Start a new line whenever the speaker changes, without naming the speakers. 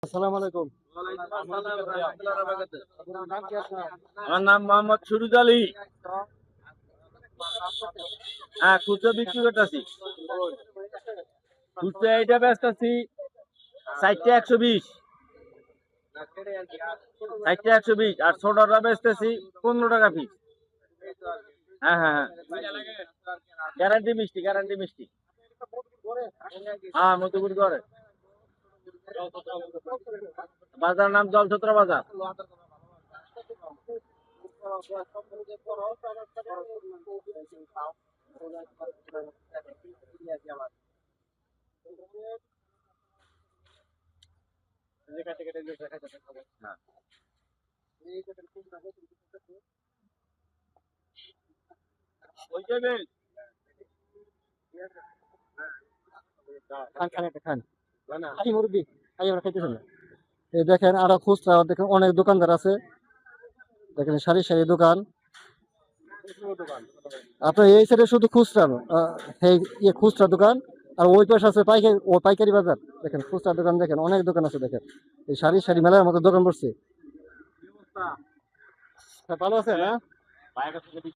আসসালামু আলাইকুম।
আমার
আপনার নাম কি আপনার?
নাম মোহাম্মদ সুরুজ আলী। হ্যাঁ, খুচরা বিক্রি করতেছি। খুচরা এইটা ব্যস্ত আছি 60 টা 120, 60 টা 120, আর ছোটটা বেচতেছি 15 টাকা পিস। হ্যাঁ হ্যাঁ হ্যাঁ, গ্যারান্টি মিষ্টি, গ্যারান্টি মিষ্টি। হ্যাঁ, মধুপুর করে। বাজার নাম জলছত্র বাজার। হ্যাঁ। ওই যাবে।
খান খান একটা খান। খাই মুরব্বি, খাই আমরা খাইতেছেন না। এই দেখেন আরো খুচরা দেখেন অনেক দোকানদার আছে। দেখেন সারি সারি দোকান। আপনার এই সাইডে শুধু খুচরা না, এই খুচরা দোকান। আর ওই পাশে আছে পাইকারি, ও পাইকারি বাজার। দেখেন খুচরা দোকান, দেখেন অনেক দোকান আছে। দেখেন এই সারি সারি মেলার মতো দোকান বসছে। তা ভালো আছে না?